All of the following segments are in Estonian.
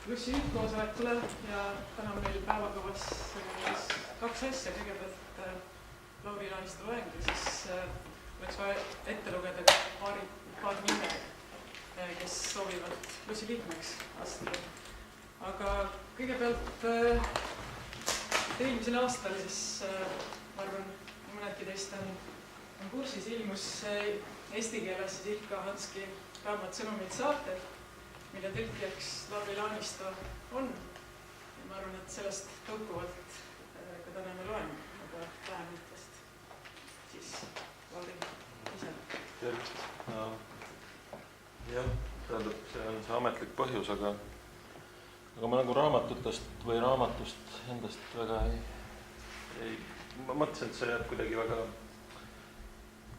Plussi üldkoosolekule ja täna on meil päevakavas 2 asja. Kõigepealt Lauri Laanistu loeng ja siis oleks vaja ette lugeda paar nime, kes soovivad Plussi liikmeks astuda. Aga kõigepealt eelmisel aastal siis ma arvan, mõnedki teist on kursis, ilmus eesti keeles siis Ilka Hanski raamat Sõnumid saatel, mille tõlkijaks Lauri Laanisto on. Ja ma arvan, et sellest tõukuvalt ka tänane loeng, aga vähemõttest. Siis Lauri ise. Tervist. Jah, tähendab, see on see ametlik põhjus, aga ma nagu raamatutest või raamatust endast väga ei ma mõtlesin, et see jääb kuidagi väga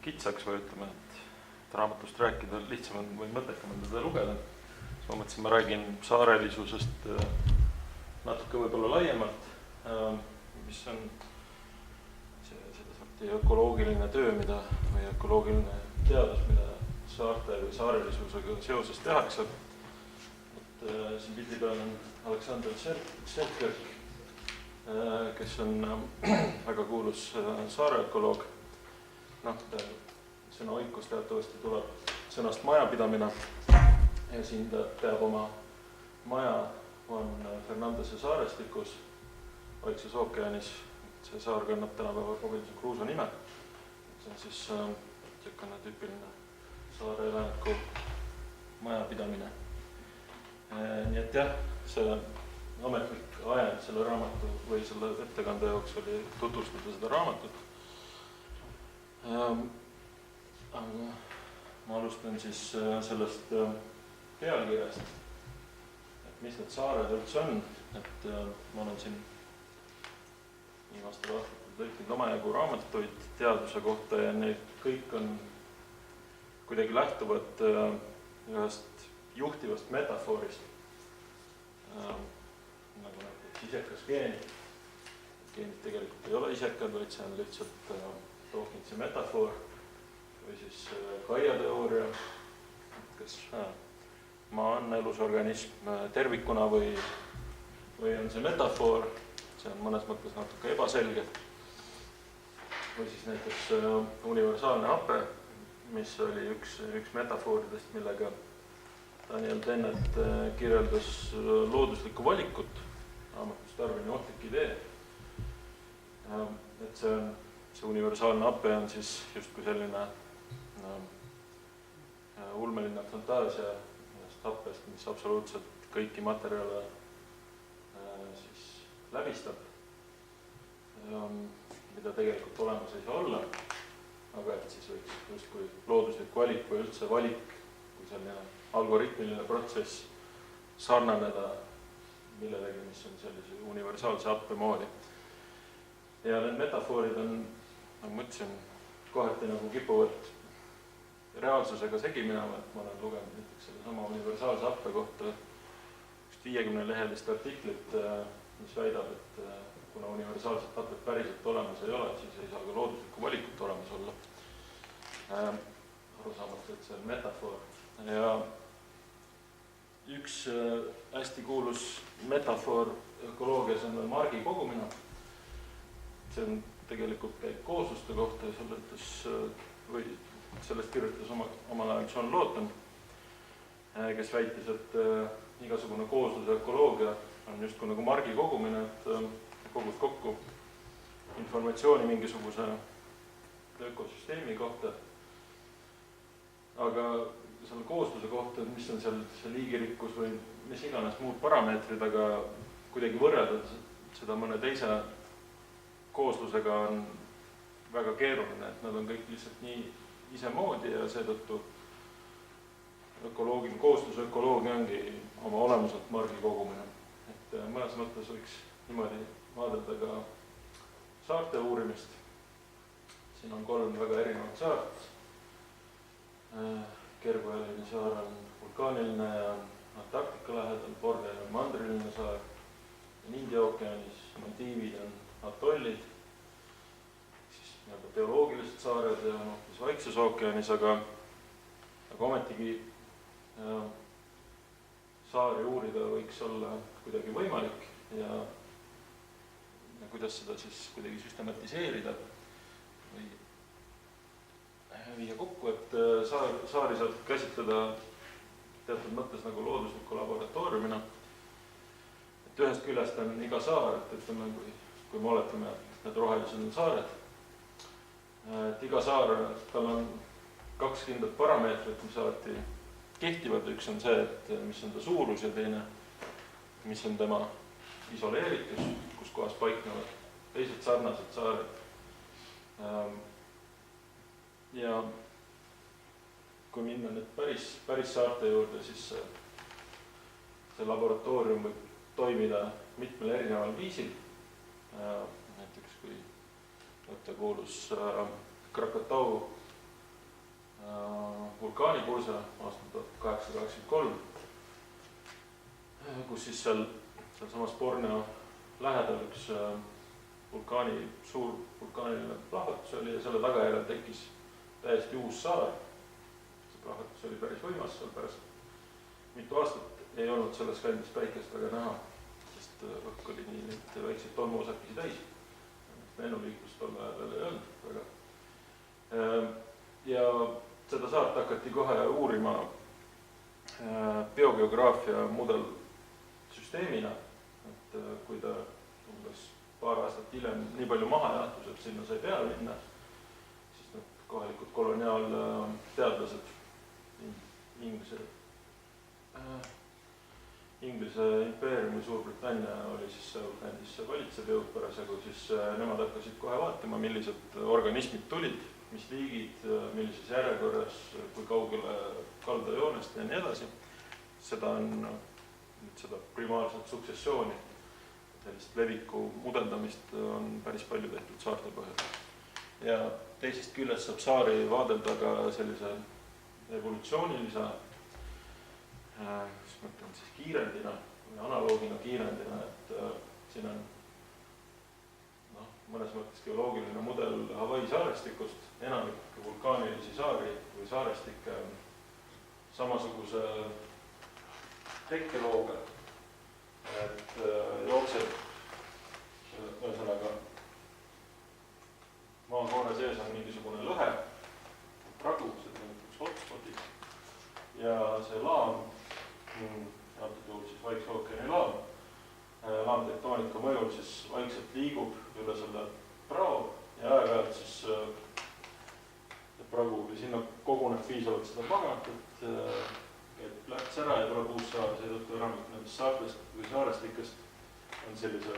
kitsaks või ütleme, et raamatust rääkida lihtsam või mõttekam on teda lugeda. Ma mõtlesin, ma räägin saarelisusest natuke võib-olla laiemalt, mis on seda sorti ökoloogiline töö, või ökoloogiline teadus, mida saarte või saarelisusega seoses tehakse. Siin pildi peal on Aleksandr Tšerkõrk, kes on väga kuulus saareökoloog. Sõna oikus teatavasti tuleb sõnast majapidamine. Ja siin ta peab oma maja on Fernandese saarestikus, Vaikses ookeanis. See saar kannab tänapäeva Robinson Crusoe nime. See on siis selline tüüpiline saare elaniku majapidamine. Nii et jah, see ametlik ajend selle raamatu või selle ettekande jooks oli tutvustada seda raamatut. Aga ma alustan siis sellest pealkirjast, et mis need saared üldse on, et ma olen siin viimastel aastatel tõlkinud omajagu raamatuid teaduse kohta ja need kõik on kuidagi lähtuvad ühest juhtivast metafoorist, nagu näiteks isekas geen. Geenid tegelikult ei ole isekad, vaid see on lihtsalt Dawkinsi metafoor või siis Gaia-teooria, kas maa on elusorganism tervikuna või on see metafoor, see on mõnes mõttes natuke ebaselge. Või siis näiteks universaalne hape, mis oli üks metafooridest, millega Daniel Dennett kirjeldas looduslikku valikut, raamatus Darwini ohtlik idee. Et see universaalne hape on siis justkui selline ulmeline fantaasia happest, mis absoluutselt kõiki materjale siis läbistab, mida tegelikult olemas ei saa olla, aga et siis võiks justkui looduslik valik või üldse valik kui selline algoritmiline protsess sarnaneda millelegi, mis on sellise universaalse happe moodi. Ja need metafoorid on, nagu mõtlesin, kohati nagu kipuvad reaalsusega segi minema, et ma olen lugenud näiteks selle sama universaalse happe kohta 50-lehelist artiklit, mis väidab, et kuna universaalset hapet päriselt olemas ei ole, siis ei saa ka looduslikku valikut olemas olla. Arusaamatu, et see on metafoor. Ja üks hästi kuulus metafoor ökoloogias on margi kogumine. See on tegelikult käib koosluste kohta ja sellest kirjutas omal ajal John Lawton, kes väitis, et igasugune koosluse ökoloogia on justkui nagu margi kogumine, et kogus kokku informatsiooni mingisuguse ökosüsteemi kohta. Aga selle koosluse kohta, mis on seal see liigirikkus või mis iganes muud parameetrid, aga kuidagi võrrelda seda mõne teise kooslusega on väga keeruline, et nad on kõik lihtsalt nii isemoodi ja seetõttu kooslusökoloogia ongi oma olemuselt margi kogumine. Et mõnes mõttes võiks niimoodi vaadata ka saarte uurimist. Siin on 3 väga erinevat saart. Kergujalini saar on vulkaaniline ja Antarktika lähedal, Borneo on mandriline saar, India ookeanis, Maldiivid on atollid, bioloogilised saared ja Vaikses ookeanis, aga ometigi saari uurida võiks olla kuidagi võimalik ja kuidas seda siis kuidagi süstematiseerida või viia kokku, et saari saab käsitleda teatud mõttes nagu loodusliku laboratooriumina. Et ühest küljest on iga saar, et ütleme, kui me oletame, et need rohelised on saared, et iga saar, tal on 2 kindlat parameetrit, mis alati kehtivad. Üks on see, et mis on ta suurus ja teine, mis on tema isoleeritus, kus kohas paiknevad teised sarnased saared. Ja kui minna nüüd päris saarte juurde, siis see laboratoorium võib toimida mitmel erineval viisil. Näiteks kui võtta kuulus Krakatau vulkaanipurse aastal 1883, kus siis sealsamas Borneo lähedal üks suur vulkaaniline plahvatus oli ja selle tagajärjel tekkis täiesti uus saar. See plahvatus oli päris võimas, seal pärast mitu aastat ei olnud selles kandis päikest väga näha, sest õhk oli nii neid väikseid tolmuosakesi täis. Lennuliiklust tol ajal veel ei olnud väga. Ja seda saart hakati kohe uurima biogeograafia mudelsüsteemina, et kui ta umbes paar aastat hiljem nii palju maha jaotus, et sinna sai peale minna, siis need kohalikud koloniaalteadlased Inglise impeeriumi Suurbritannia oli siis seal kandis valitsev jõud parasjagu, siis nemad hakkasid kohe vaatama, millised organismid tulid, mis liigid, millises järjekorras, kui kaugele kaldajoonest ja nii edasi. Seda primaarset suksessiooni, sellist leviku mudeldamist on päris palju tehtud saarte põhjal. Ja teisest küljest saab saari vaadelda ka sellise evolutsioonilise mõtlen siis kiirendina või analoogina kiirendina, et siin on mõnes mõttes geoloogiline mudel Hawaii saarestikust, enamik vulkaanilisi saari või saarestikke on samasuguse tekkelooga, et jookseb ühesõnaga maakoore sees on mingisugune lõhe, pragu, see on üks hotspotid ja see laam, antud juhul siis Vaikse ookeani laamtektoonika mõjul siis vaikselt liigub üle selle prao ja aeg-ajalt siis praegu sinna koguneb piisavalt seda magnet, et läks ära ja tuleb uus saar, seetõttu enamik nendest saartest või saarestikest on sellise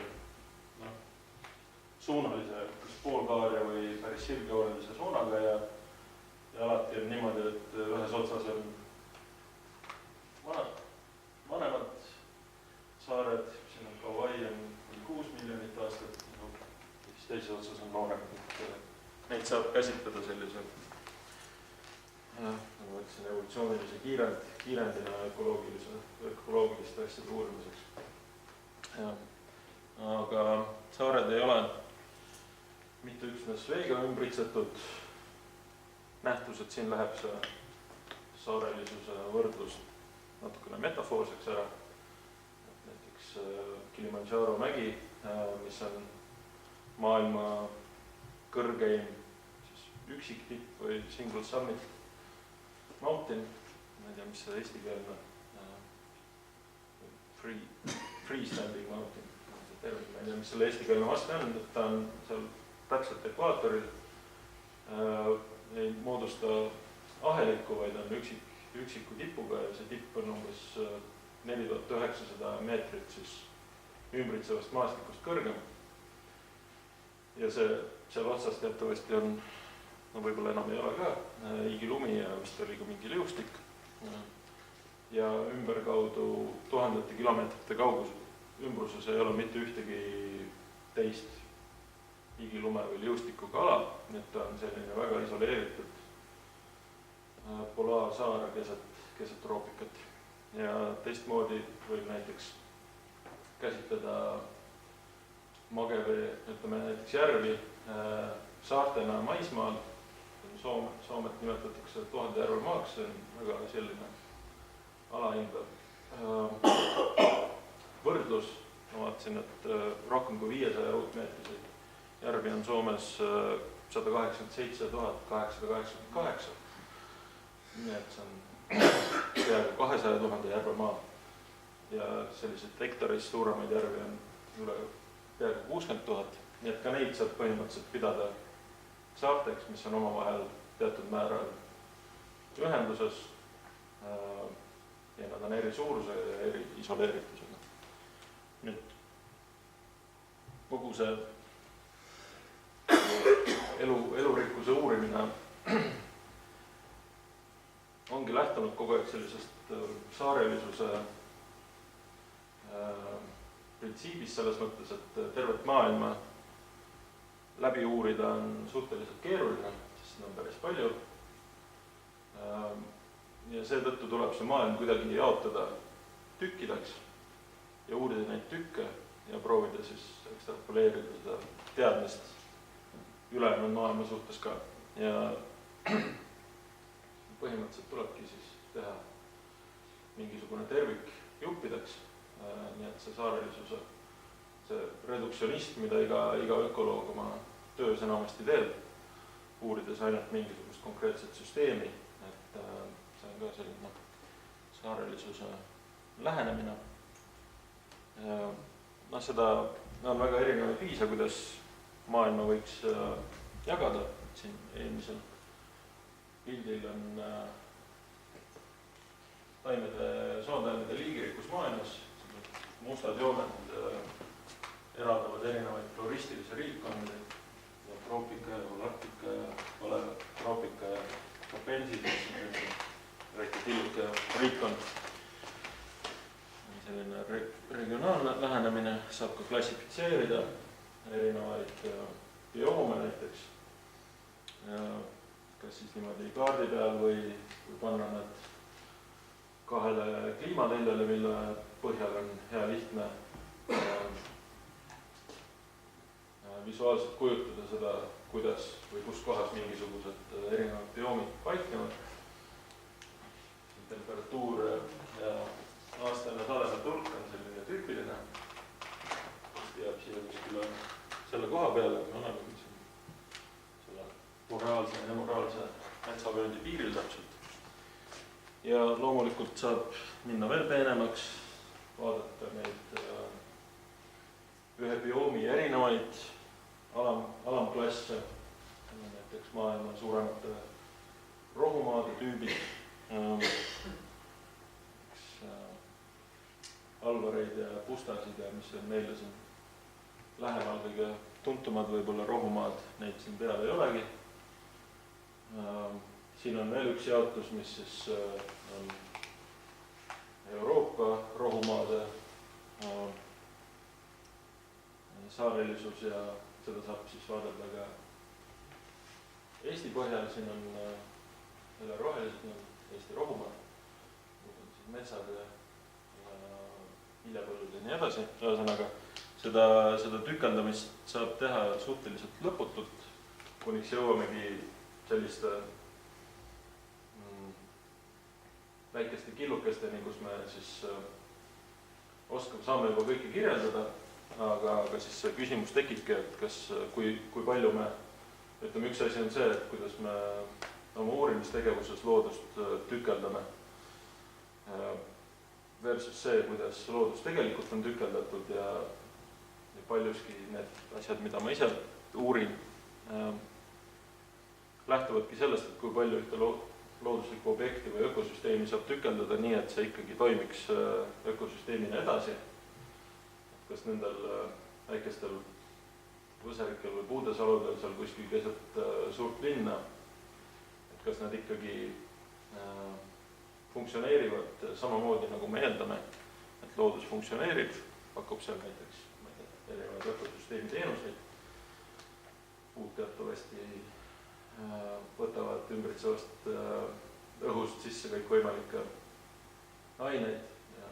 suunalise kas poolkaaria või päris sirgjoonelise suunaga ja alati on niimoodi, et ühes otsas on vanemad saared, siin on Hawaii on 6 miljonit aastat, siis teises otsas on nooremad. Neid saab käsitleda sellise, nagu ma ütlesin, evolutsioonilise kiirendina ökoloogiliste asjade uurimiseks. Aga saared ei ole mitte üksnes veega ümbritsetud nähtus, et siin läheb see saarelisuse võrdlus natukene metafoorseks ära. Näiteks Kilimanjaro mägi, mis on maailma kõrgeim üksiktipp või single summit mountain, ma ei tea, mis see eestikeelne freestanding mountain, ma ei tea, mis selle eestikeelne vaste on, et ta on seal täpselt ekvaatoril, ei moodusta ahelikku, vaid on üksiku tipuga ja see tipp on umbes 4900 meetrit siis ümbritsevast maastikust kõrgem. Ja seal otsas teatavasti on, võib-olla enam ei ole ka, igilumi ja vist oli ka mingi liustik. Ja ümberkaudu tuhandete kilomeetrite ümbruses ei ole mitte ühtegi teist igilume või liustikuga ala, et ta on selline väga isoleeritud polaarsaar keset troopikat. Ja teistmoodi võib näiteks käsitleda magevee, ütleme näiteks järvi saartena maismaal. Soomet nimetatakse 1000 järve maaks, see on väga selline alahindav. võrdlus, ma vaatasin, et rohkem kui 500 ruutmeetriseid järvi on Soomes 187 888. Nii et see on peaaegu 200 000 järve maa ja selliseid hektarist suuremaid järvi on üle peaaegu 60 000. Nii et ka neid saab põhimõtteliselt pidada saarteks, mis on omavahel teatud määral ühenduses ja nad on eri suuruse ja eri isoleeritusega. Nüüd kogu see elurikkuse uurimine ongi lähtunud kogu aeg sellisest saarelisuse printsiibist selles mõttes, et tervet maailma läbi uurida on suhteliselt keeruline, sest seda on päris palju. Ja seetõttu tuleb see maailm kuidagi jaotada tükkideks ja uurida neid tükke ja proovida siis ekstrapoleerida seda teadmist ülejäänud maailma suhtes ka. Ja põhimõtteliselt tulebki siis teha mingisugune tervik juppideks, nii et see saarelisuse, see reduktsionism, mida iga ökoloog oma töös enamasti teeb, uurides ainult mingisugust konkreetset süsteemi, et see on ka selline saarelisuse lähenemine. Seda on väga erinevaid viise, kuidas maailma võiks jagada. Siin eelmisel pildil on soontaimede liigirikkus maailmas. Mustad jooned eraldavad erinevaid floristilisi riikkondi, troopika ja galaktika ja paleotroopika ja propensid, väike tilluke riikkond. Selline regionaalne lähenemine saab ka klassifitseerida erinevaid bioome näiteks, kas siis niimoodi kaardi peal või panna nad kahele kliimateljele, mille põhjal on hea lihtne visuaalselt kujutada seda, kuidas või kus kohas mingisugused erinevad bioomid paiknevad. Temperatuur ja aastane sademete hulk on selline tüüpiline. Jääb siia kuskile selle koha peale, me oleme selle moraalse ja nemoraalse metsavööndi piiril täpselt. Ja loomulikult saab minna veel peenemaks, vaadata neid ühe bioomi erinevaid alamklasse, näiteks maailma suuremate rohumaade tüübid, alvareid ja pustasid ja mis on meile siin lähemal kõige tuntumad võib-olla rohumaad, neid siin peal ei olegi. Siin on veel üks jaotus, mis siis on Euroopa rohumaade saarelisus ja seda saab siis vaadelda ka Eesti põhjal. Siin on jälle rohelised, Eesti rohumaad, metsad ja viljapõllud ja nii edasi. Ühesõnaga, seda tükeldamist saab teha suhteliselt lõputult, kuniks jõuamegi selliste väikeste killukesteni, kus me siis saame juba kõike kirjeldada, aga siis see küsimus tekibki, et kui palju me, ütleme, üks asi on see, et kuidas me oma uurimistegevuses loodust tükeldame versus see, kuidas loodus tegelikult on tükeldatud ja paljuski need asjad, mida ma ise uurin, lähtuvadki sellest, et kui palju ühte looduslikku objekti või ökosüsteemi saab tükeldada nii, et see ikkagi toimiks ökosüsteemina edasi. Kas nendel väikestel võserikel või puudesaludel seal kuskil keset suurt linna, et kas nad ikkagi funktsioneerivad samamoodi, nagu me eeldame, et loodus funktsioneerib, pakub seal näiteks erinevaid ökosüsteemi teenuseid. Puud teatavasti võtavad ümbritsevast õhust sisse kõik võimalikke aineid ja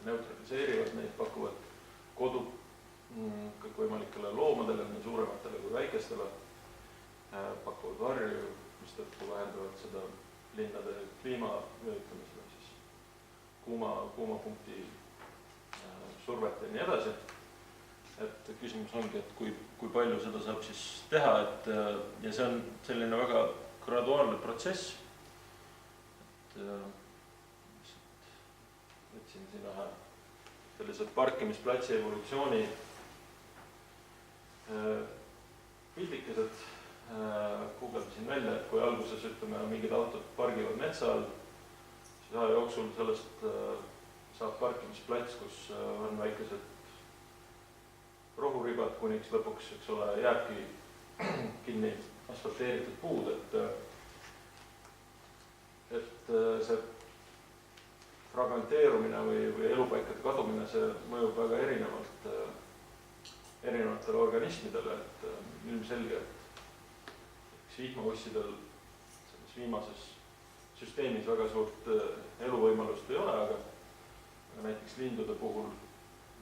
neutraliseerivad neid, pakuvad kodu kõik võimalikele loomadele, nii suurematele kui väikestele, pakuvad varju, mis tõttu vähendavad seda linnade kliima, ütleme seda siis kuumapunkti survet ja nii edasi. Et küsimus ongi, et kui palju seda saab siis teha, et ja see on selline väga graduaalne protsess. Võtsin siin ühe sellised parkimisplatsi evolutsiooni pildikesed, guugeldasin välja, et kui alguses ütleme mingid autod pargivad metsa all, siis aja jooksul sellest saab parkimisplats, kus on väikesed rohuribad, kuniks lõpuks, eks ole, jääbki kinni asfalteeritud puud, et see fragmenteerumine või elupaikade kadumine, see mõjub väga erinevatele organismidele, et ilmselge, et vihmaussidel selles viimases süsteemis väga suurt eluvõimalust ei ole, aga näiteks lindude puhul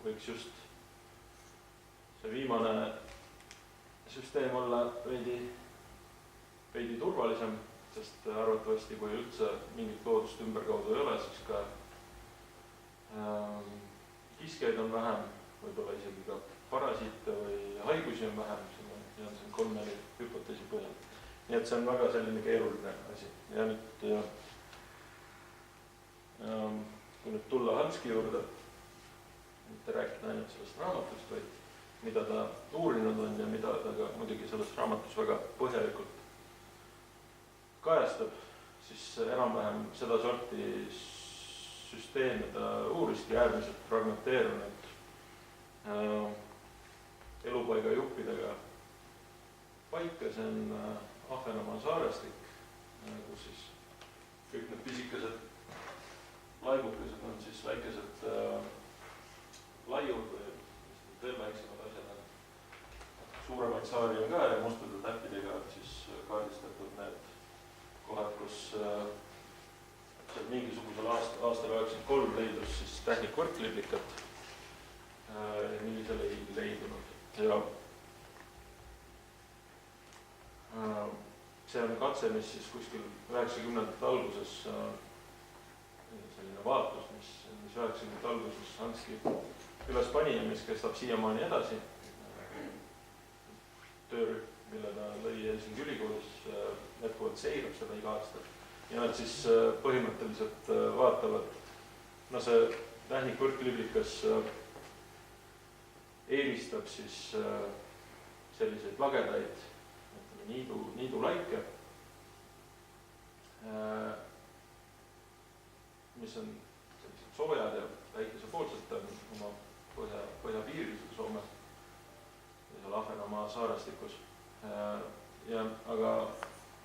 võiks just see viimane süsteem olla veidi turvalisem, sest arvatavasti, kui üldse mingit loodust ümberkaudu ei ole, siis ka kiskeid on vähem, võib-olla isegi ka parasiite või haigusi on vähem, see on siin 3-4 hüpoteesi põhjal. Nii et see on väga selline keeruline asi. Ja nüüd, kui nüüd tulla Hanski juurde, mitte rääkida ainult sellest raamatust, vaid mida ta uurinud on ja mida ta ka muidugi selles raamatus väga põhjalikult kajastab, siis enam-vähem seda sorti süsteemi ta uuriski äärmiselt fragmenteerunud elupaiga juppidega paika. See on Ahvenamaa saarestik, kus siis kõik need pisikesed laibukesed on siis väikesed laiud või veel väiksemad asjad. Suuremaid saari on ka ja mustade täppidega siis kaardistatud need kohad, kus mingisugusel aastal 93 leidus siis tähnikvõrkliblikat, millisel ei leidunud. Ja see on katse, mis siis kuskil 90. alguses, selline vaatlus, mis 90. alguses Hanski üles pani ja mis kestab siiamaani edasi. Töörühm, mille ta lõi Helsingi ülikoolis, jätkuvalt seirab seda iga aastat. Ja nad siis põhimõtteliselt vaatavad, see tähnikvõrkliblikas eelistab siis selliseid lagedaid niidulaike, mis on sellised soojad ja väikesepoolsed oma põhjapiirilised Soome ja seal Ahvenamaa saarestikus. Aga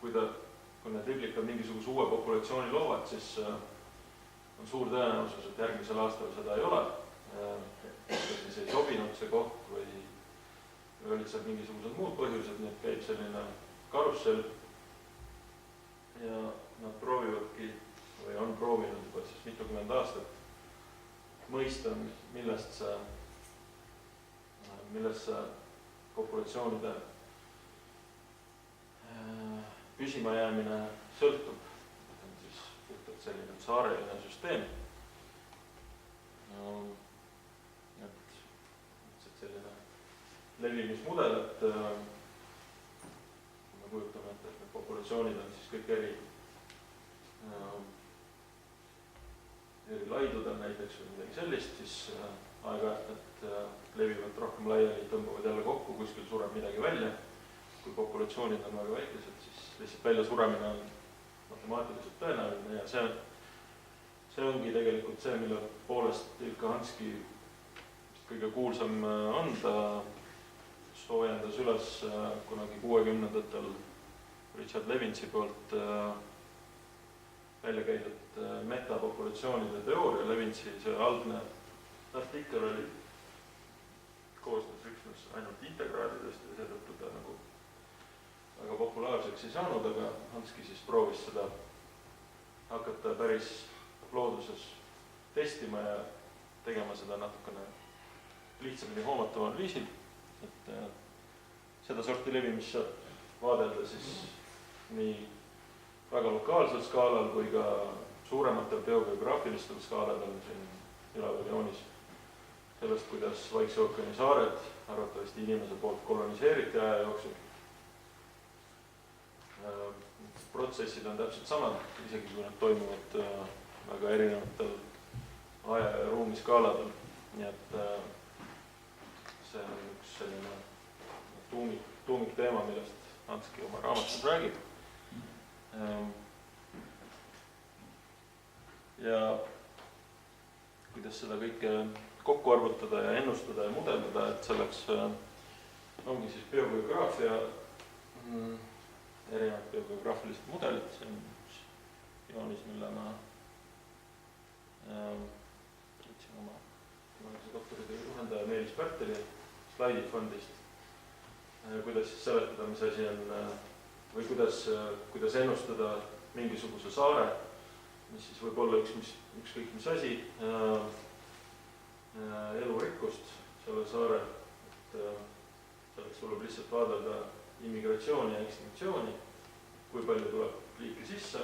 kui need liblikad mingisuguse uue populatsiooni loovad, siis on suur tõenäosus, et järgmisel aastal seda ei ole. Siis ei sobinud see koht või olid seal mingisugused muud põhjused, nii et käib selline karussell ja nad proovivadki või on proovinud juba siis mitukümmend aastat mõista, millest see populatsioonide püsimajäämine sõltub. See on siis puhtalt selline saareline süsteem. Et selline levimismudel, et kui me kujutame, et need populatsioonid on siis kõik eri laidudel näiteks või midagi sellist, siis aeg-ajalt need levivad rohkem laiali, tõmbuvad jälle kokku, kuskil sureb midagi välja. Kui populatsioonid on väga väikesed, siis lihtsalt välja suremine on matemaatiliselt tõenäoline ja see ongi tegelikult see, mille poolest Ilkka Hanski kõige kuulsam on. Ta soojendas üles kunagi 60-ndatel Richard Levinsi poolt välja käidud metapopulatsioonide teooria. Levinsi see algne artikkel oli koosnes üksnes ainult integraadidest ja seetõttu ta nagu väga populaarseks ei saanud, aga Hanski siis proovis seda hakata päris looduses testima ja tegema seda natukene lihtsamini hoomataval viisil. Et seda sorti levimist saab vaadelda siis nii väga lokaalsel skaalal kui ka suurematel geograafilistel skaaladel siin üleval joonis. sellest, kuidas Vaikse ookeani saared arvatavasti inimese poolt koloniseeriti aja jooksul. Protsessid on täpselt samad, isegi kui nad toimuvad väga erinevatel aja ja ruumiskaaladel. Nii et see on üks selline tuumikteema, millest Hanski oma raamatus räägib. Ja kuidas seda kõike kokku arvutada ja ennustada ja mudeldada, et selleks ongi siis biogeograafia, erinevad biogeograafilised mudelid, see on joonis, mille ma võtsin oma doktoritöö juhendaja Meelis Pärteli slaidifondist, kuidas siis seletada, mis asi on, või kuidas ennustada mingisuguse saare, mis siis võib olla ükskõik mis asi, elurikkust selle saare, et selleks tuleb lihtsalt vaadelda immigratsiooni ja ekstintsiooni, kui palju tuleb liike sisse.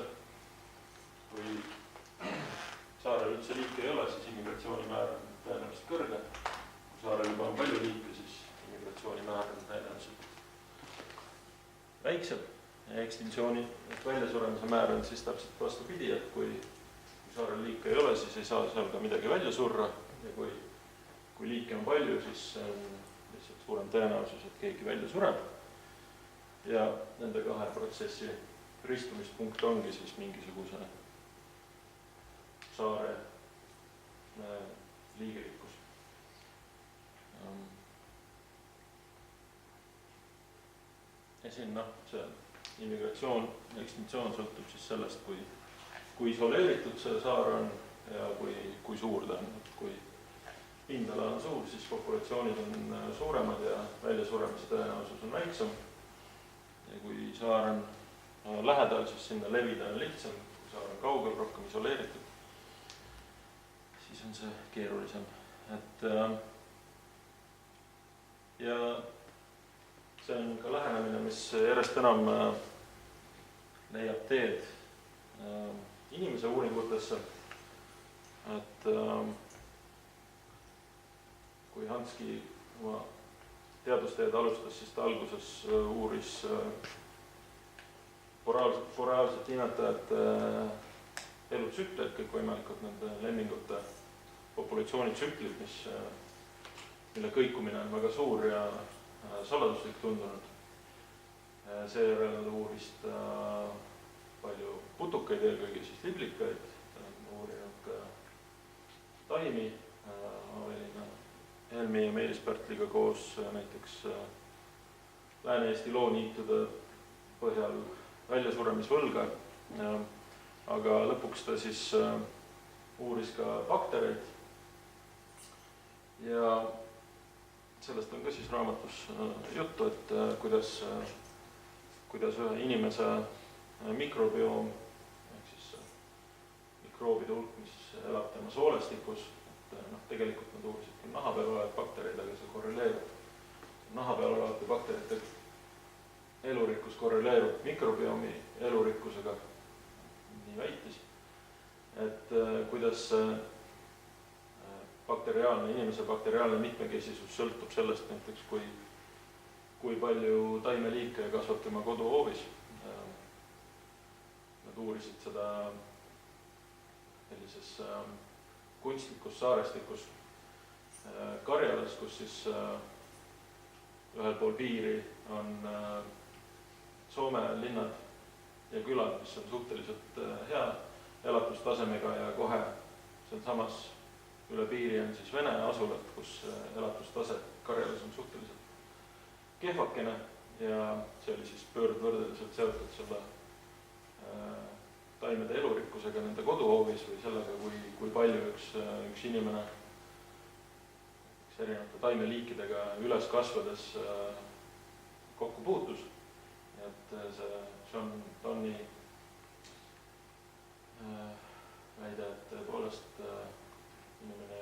Kui saarel üldse liike ei ole, siis immigratsiooni määr on tõenäoliselt kõrge. Kui saarel juba on palju liike, siis immigratsiooni määr on tõenäoliselt väiksem. Ekstintsiooni, et väljasuremise määr on siis täpselt vastupidi, et kui saarel liike ei ole, siis ei saa seal ka midagi välja surra. Ja kui liike on palju, siis on lihtsalt suurem tõenäosus, et keegi välja sureb. Ja nende kahe protsessi ristumispunkt ongi siis mingisuguse saare liigirikkus. Ja siin see immigratsioon ja ekstintsioon sõltub siis sellest, kui isoleeritud see saar on ja kui suur ta on. Kui pindala on suur, siis populatsioonid on suuremad ja väljasuremise tõenäosus on väiksem. Ja kui saar on lähedal, siis sinna levida on lihtsam. Kui saar on kaugel, rohkem isoleeritud, siis on see keerulisem. Ja see on ka lähenemine, mis järjest enam leiab teed inimese uuringutesse. Et kui Hanski oma teadusteed alustas, siis ta alguses uuris boreaalset imetajate elutsükleid, kõikvõimalikud nende lemmingute populatsioonitsüklid, mille kõikumine on väga suur ja saladuslik tundunud. Seejärel uuris ta palju putukaid, eelkõige siis liblikaid, ta on uurinud ka taimi. Olin Helmi ja Meelis Pärtliga koos näiteks Lääne-Eesti looniitude põhjal väljasuremisvõlga, aga lõpuks ta siis uuris ka baktereid ja sellest on ka siis raamatus juttu, et kuidas ühe inimese mikrobioom, ehk siis mikroobide hulk, mis elab tema soolestikus, tegelikult nad uurisid küll naha peal olevad baktereid, aga see korreleerub. Naha peal olevate bakterite elurikkus korreleerub mikrobiomi elurikkusega, nii väitis, et kuidas inimese bakteriaalne mitmekesisus sõltub sellest näiteks, kui palju taimeliike kasvab tema koduhoovis. Nad uurisid seda sellises kunstlikus saarestikus Karjalas, kus siis ühel pool piiri on Soome linnad ja külad, mis on suhteliselt hea elatustasemega ja kohe sealsamas üle piiri on siis Vene asulad, kus elatustase Karjalas on suhteliselt kehvakene ja see oli siis pöördvõrdeliselt seotud selle taimede elurikkusega nende koduhoovis või sellega, kui palju üks inimene erinevate taimeliikidega üles kasvades kokku puutus. Et see John Donne'i väide, et tõepoolest inimene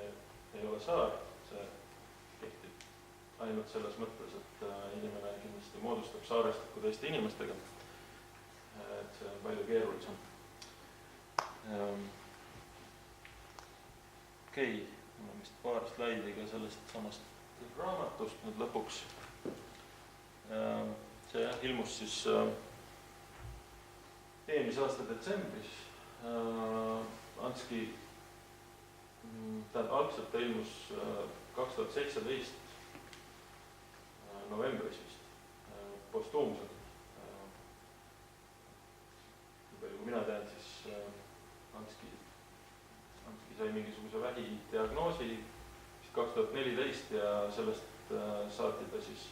ei ole saar, see kehtib ainult selles mõttes, et inimene kindlasti moodustab saarestiku teiste inimestega. Et see on palju keerulisem. Okei, mul on vist paar slaidi ka sellest samast raamatust nüüd lõpuks. See ilmus siis eelmise aasta detsembris. Anski, algselt ta ilmus 2017 novembris vist, postuumselt. Nii palju kui mina tean, siis Anski sai mingisuguse vähidiagnoosi 2014 ja sellest saati ta siis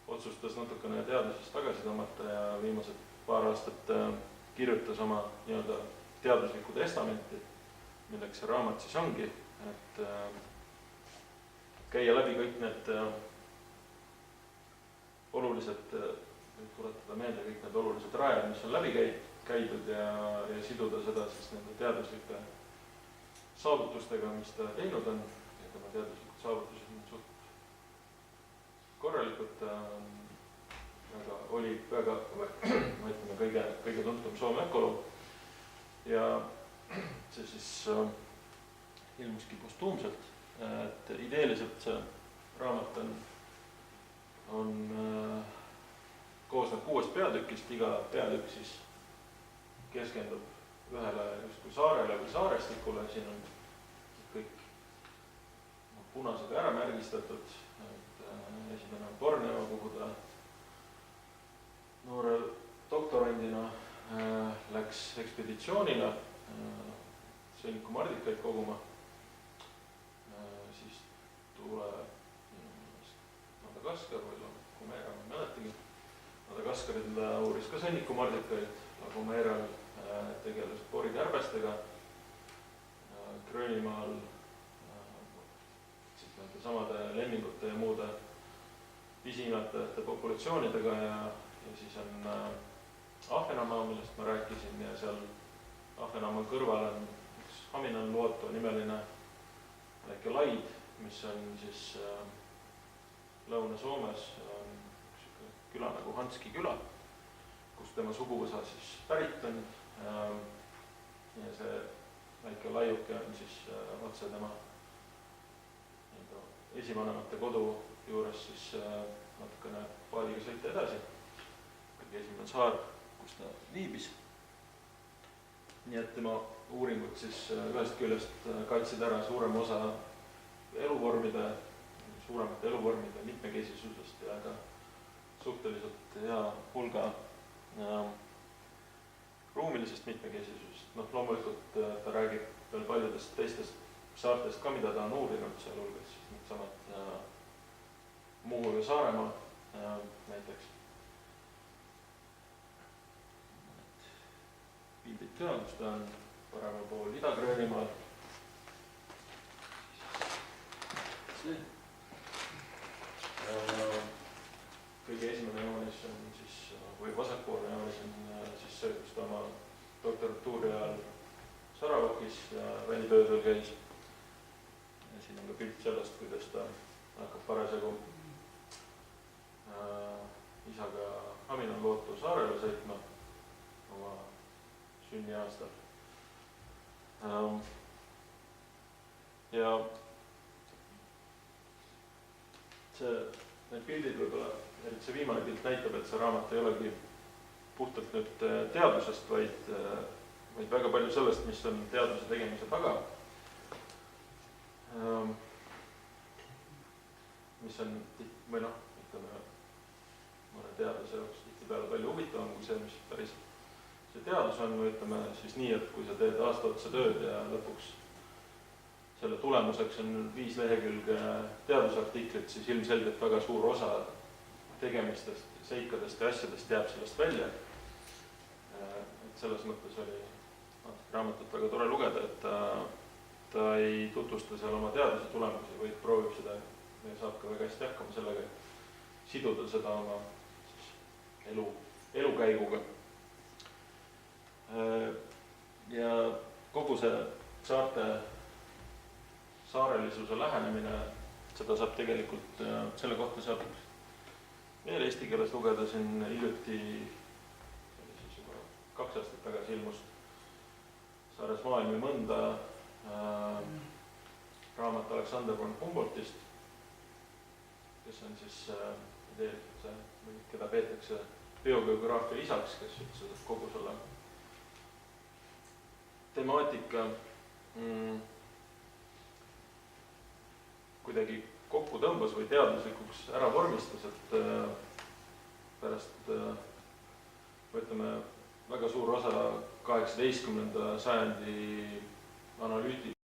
otsustas natukene teadusest tagasi tõmmata ja viimased paar aastat kirjutas oma nii-öelda teaduslikku testamenti, milleks see raamat siis ongi, et käia läbi kõik need olulised, tuletada meelde kõik need olulised rajad, mis on läbi käidud ja siduda seda siis nende teaduslike saavutustega, mis ta teinud on. Ja tema teaduslikud saavutused on suht korralikult. Oli väga, ma ütleme, kõige tuntum Soome ökoloog. Ja see siis ilmuski postuumselt, et ideeliselt see raamat koosneb 6 peatükist, iga peatükk siis keskendub ühele justkui saarele või saarestikule, siin on kõik punasega ära märgistatud, et esimene on Borneo, kuhu ta noore doktorandina läks ekspeditsioonile sõnnikumardikaid koguma, siis tuleb Madagaskar või Lagumeera, ma ei mäletagi. Madagaskaril ta uuris ka sõnnikumardikaid, Lagumeeral tegeles porikärbestega, Gröönimaal samade lemmingute ja muude pisiimetajate populatsioonidega ja siis on Ahvenamaa, millest ma rääkisin ja seal Ahvenamaa kõrval on üks Haminanluoto nimeline väike laid, mis on siis Lõuna-Soomes on üks küla nagu Hanski küla, kus tema suguvõsa siis pärit on ja see väike laiuke on siis otse tema esivanemate kodu juures siis natukene paadiga sõita edasi. Kõige esimene saar, kus ta viibis. Nii et tema uuringud siis ühest küljest kaitsid ära suurema osa suuremate eluvormide mitmekesisusest ja ka suhteliselt hea hulga ruumilisest mitmekesisusest. Loomulikult ta räägib veel paljudest teistest saartest ka, mida ta on uurinud, sealhulgas siis need samad Muhu ja Saaremaa näiteks. Pildid ka, kus ta on paremal pool Ida-Gröönimaal. Kõige esimene joonis on siis, või vasakpoolne joonis on siis see, kus ta oma doktorantuuri ajal Saravokis ja välitöödel käis. Ja siin on ka pilt sellest, kuidas ta hakkab parasjagu isaga Haminanluoto saarele sõitma oma sünniaastal. Ja need pildid võib-olla, et see viimane pilt näitab, et see raamat ei olegi puhtalt nüüd teadusest, vaid väga palju sellest, mis on teaduse tegemise taga. Mis on, või ütleme, mõne teadlase jaoks tihtipeale palju huvitavam kui see, mis päris see teadus on, või ütleme siis nii, et kui sa teed aasta otsa tööd ja lõpuks selle tulemuseks on 5 lehekülge teadusartiklit, siis ilmselgelt väga suur osa tegemistest, seikadest ja asjadest jääb sellest välja. Et selles mõttes oli raamatut väga tore lugeda, et ta ei tutvusta seal oma teaduse tulemusi, vaid proovib seda ja saab ka väga hästi hakkama sellega, et siduda seda oma elukäiguga. Ja kogu see saarelisuse lähenemine, seda saab tegelikult, selle kohta saab veel eesti keeles lugeda siin hiljuti, siis juba 2 aastat tagasi ilmus Saares maailmi mõnda raamat Alexander von Humboldtist, kes on siis tegelikult see, keda peetakse biogeograafia isaks, kes üldse kogu selle temaatika kuidagi kokku tõmbas või teadlislikuks ära vormistas, et pärast ütleme väga suur osa 18. sajandi analüüti